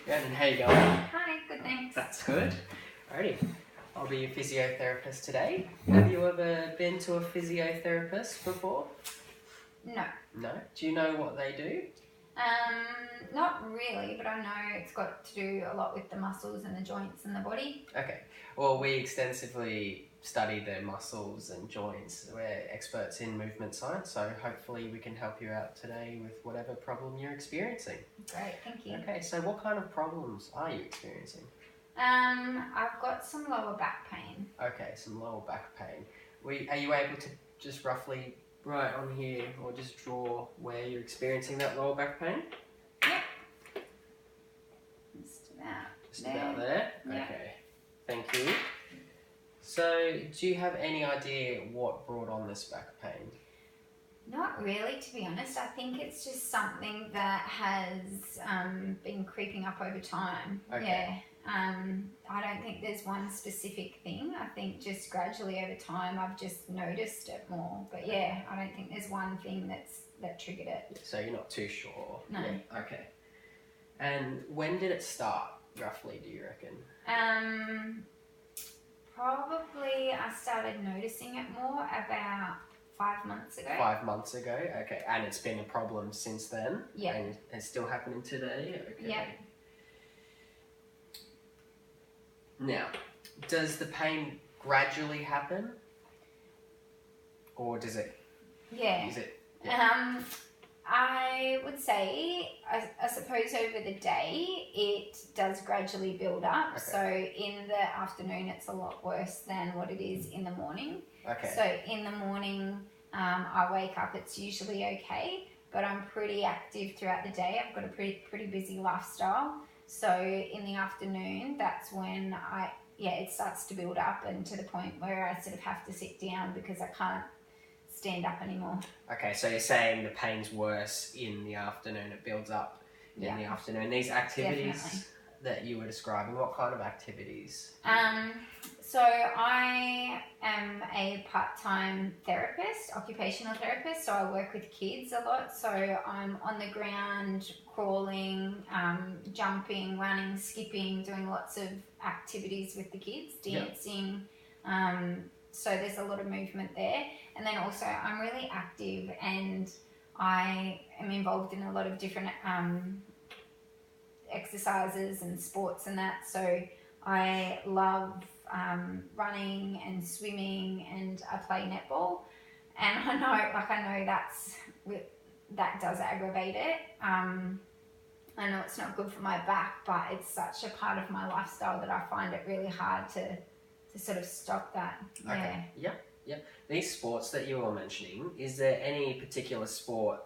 Yeah, and how you going? Hi, good, thanks. That's good. Alrighty. I'll be your physiotherapist today. Have you ever been to a physiotherapist before? No. No? Do you know what they do? Not really, but I know it's got to do a lot with the muscles and the joints in the body. Okay. Well, we extensively study the muscles and joints. We're experts in movement science, so hopefully we can help you out today with whatever problem you're experiencing. Great, thank you. Okay, so what kind of problems are you experiencing? I've got some lower back pain. Okay, some lower back pain. Are you able to just roughly write on here or just draw where you're experiencing that lower back pain? Yep. Just about there? Yep. Okay, thank you. So, do you have any idea what brought on this back pain? Not really, to be honest. I think it's just something that has been creeping up over time. Okay. Yeah. I don't think there's one specific thing. I think just gradually over time I've just noticed it more. But yeah, I don't think there's one thing that triggered it. So you're not too sure? No. Yeah. Okay. And when did it start, roughly, do you reckon? Probably I started noticing it more about 5 months ago. 5 months ago? Okay. And it's been a problem since then? Yeah. And it's still happening today? Okay. Yeah. Now, does the pain gradually happen? Or does it? Yeah. Is it? Yeah. I would say, I suppose over the day, it does gradually build up. Okay. So in the afternoon, it's a lot worse than what it is in the morning. Okay. So in the morning, I wake up, it's usually okay, but I'm pretty active throughout the day. I've got a pretty busy lifestyle. So in the afternoon, that's when it starts to build up, and to the point where I sort of have to sit down because I can't stand up anymore. Okay, so you're saying the pain's worse in the afternoon, it builds up in the afternoon. These activities Definitely. that you were describing, what kind of activities? So I am a part-time therapist, occupational therapist, so I work with kids a lot. So I'm on the ground, crawling, jumping, running, skipping, doing lots of activities with the kids, dancing. Yep. So there's a lot of movement there. And then also I'm really active and I am involved in a lot of different exercises and sports and that. So I love running and swimming, and I play netball. And I know that does aggravate it. I know it's not good for my back, but it's such a part of my lifestyle that I find it really hard to sort of stop that. Okay. Yeah. Yep. These sports that you were mentioning, is there any particular sport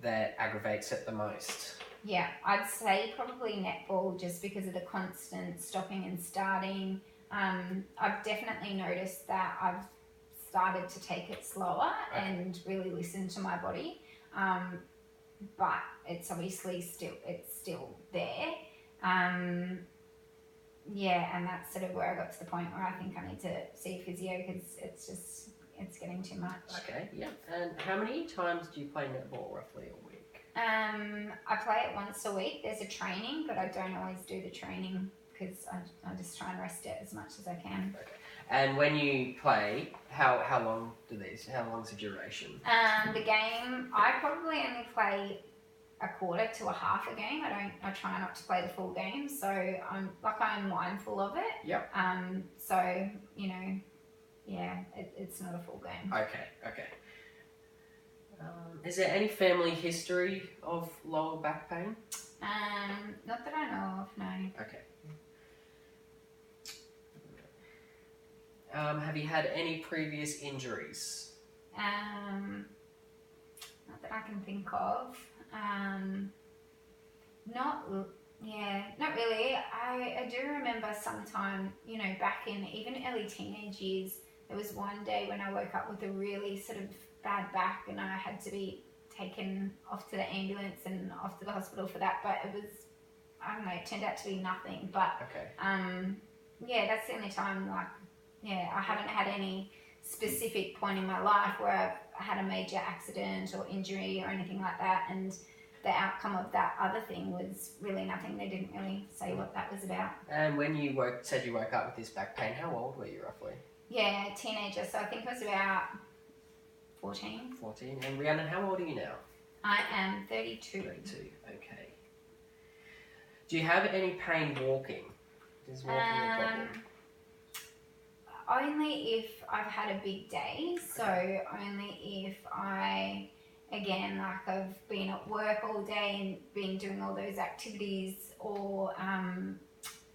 that aggravates it the most? Yeah, I'd say probably netball, just because of the constant stopping and starting. I've definitely noticed that I've started to take it slower and really listen to my body. But it's obviously still there. Yeah, and that's sort of where I got to the point where I think I need to see a physio because it's getting too much. Okay, yeah. And how many times do you play netball roughly a week? I play it once a week. There's a training, but I don't always do the training because I just try and rest it as much as I can. Okay. And when you play, how long's the duration? The game, I probably only play a quarter to a half a game. I try not to play the full game, so I'm mindful of it. Yep. So it's not a full game. Okay. Is there any family history of lower back pain? Not that I know of, no. Okay. Have you had any previous injuries? Not that I can think of. Not really. I do remember sometime, back in even early teenage years, there was one day when I woke up with a really sort of bad back and I had to be taken off to the ambulance and off to the hospital for that, but it was, I don't know, it turned out to be nothing. But that's the only time, I haven't had any specific point in my life where I had a major accident or injury or anything like that. And the outcome of that other thing was really nothing. They didn't really say what that was about. And when you said you woke up with this back pain, how old were you roughly? Yeah, teenager. So I think I was about 14. 14. And Rhiannon, how old are you now? I am 32. 32, okay. Do you have any pain walking? Is walking a problem? Only if I've had a big day. So only if I, again, like I've been at work all day and been doing all those activities, or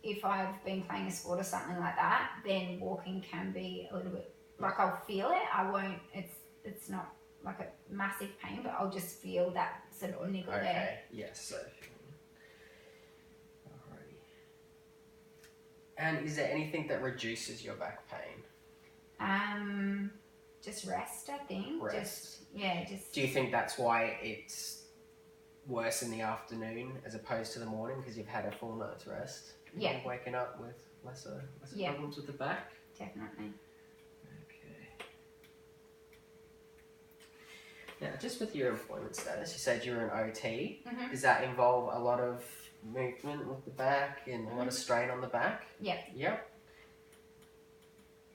if I've been playing a sport or something like that, then walking can be a little bit, like I'll feel it. I won't, it's not like a massive pain, but I'll just feel that sort of niggle there. Okay, yes. So, alrighty. And is there anything that reduces your back pain? Just rest, I think. Rest. Just. Do you think that's why it's worse in the afternoon as opposed to the morning, because you've had a full night's rest? Yeah. You're waking up with lesser problems with the back? Definitely. Okay. Now, just with your employment status, you said you're an OT. Mm-hmm. Does that involve a lot of movement with the back and a lot of strain on the back? Yep. Yep.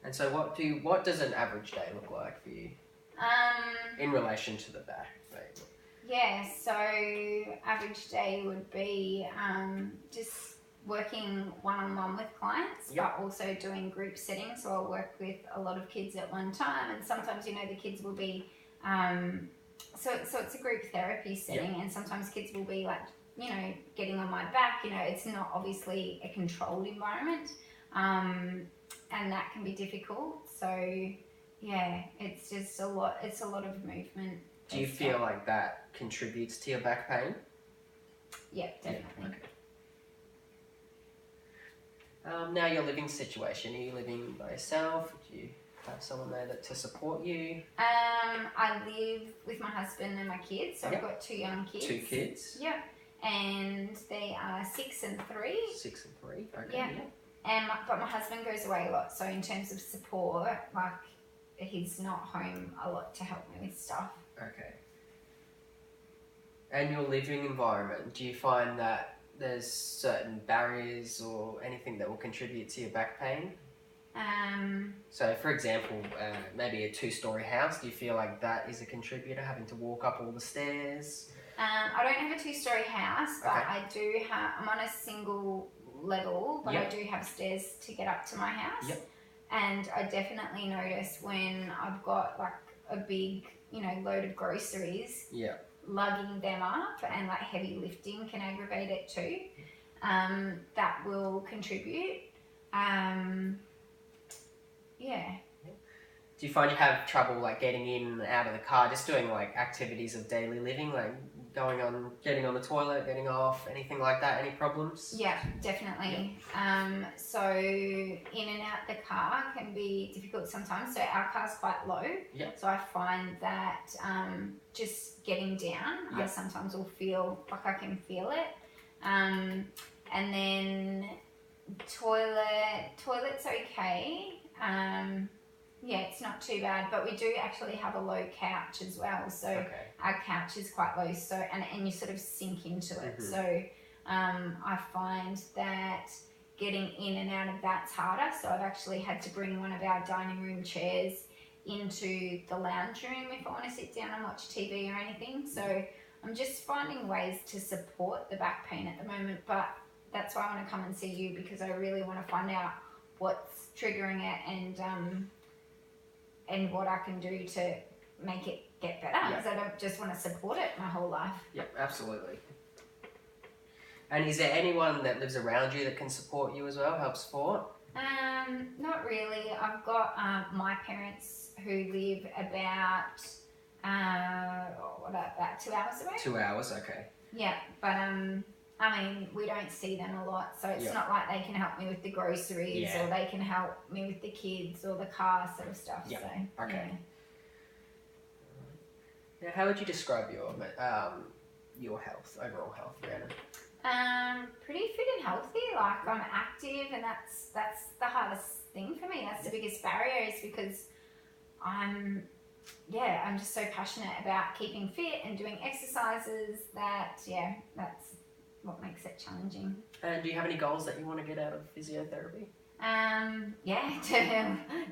And so what does an average day look like for you? In relation to the back, right? Yeah, so average day would be just working one-on-one with clients, Yep. but also doing group settings. So I'll work with a lot of kids at one time, and sometimes, the kids will be, so it's a group therapy setting, and sometimes kids will be like, getting on my back. It's not obviously a controlled environment, and that can be difficult. So yeah, it's just a lot. It's a lot of movement. Do you feel like that contributes to your back pain? Yeah, definitely. Yeah, okay. Now, your living situation. Are you living by yourself? Do you have someone there to support you? I live with my husband and my kids. So I've got 2 young kids. 2 kids? Yep. And they are 6 and 3. 6 and 3. Okay. Yeah. But my husband goes away a lot. So in terms of support, like, he's not home a lot to help me with stuff. Okay. And your living environment, do you find that there's certain barriers or anything that will contribute to your back pain? So, for example, maybe a 2-story house, do you feel like that is a contributor, having to walk up all the stairs? I don't have a 2-story house, but Okay. I'm on a single level, but I do have stairs to get up to my house. Yep. And I definitely notice when I've got like a big, load of groceries, lugging them up, and like heavy lifting can aggravate it too. That will contribute. Yeah. Do you find you have trouble like getting in and out of the car, just doing like activities of daily living, like getting on the toilet, getting off, anything like that? Any problems? Yeah, definitely. So in and out the car can be difficult sometimes. So our car's quite low. Yeah. So I find that just getting down, I sometimes will feel like I can feel it. And then toilet's okay. Yeah, it's not too bad, but we do actually have a low couch as well. So our couch is quite low, so and you sort of sink into it. Mm-hmm. So I find that getting in and out of that's harder. So I've actually had to bring one of our dining room chairs into the lounge room if I want to sit down and watch TV or anything. So I'm just finding ways to support the back pain at the moment, but that's why I want to come and see you, because I really want to find out what's triggering it and what I can do to make it get better, because I don't just want to support it my whole life. Yep, absolutely. And is there anyone that lives around you that can support you as well, help support? Not really. I've got my parents who live about 2 hours away. 2 hours, okay. Yeah, but we don't see them a lot, so it's not like they can help me with the groceries or they can help me with the kids or the car sort of stuff. Yeah. So, okay. Now, how would you describe your health, overall health, Rhiannon? Pretty fit and healthy. Like, I'm active, and that's the hardest thing for me. That's the biggest barrier, is because I'm yeah, I'm just so passionate about keeping fit and doing exercises that, yeah, that's what makes it challenging. And do you have any goals that you want to get out of physiotherapy? Yeah,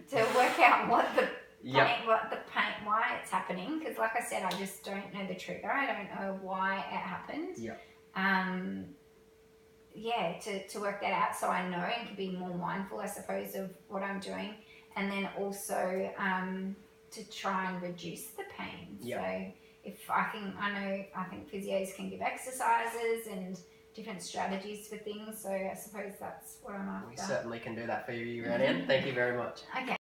to work out what the pain, why it's happening. Because like I said, I just don't know the trigger. I don't know why it happened. Yeah, to work that out so I know and can be more mindful, I suppose, of what I'm doing. And then also to try and reduce the pain. So if I think physios can give exercises and different strategies for things. So I suppose that's what I'm after. We certainly can do that for you, Ranian. Thank you very much. Okay.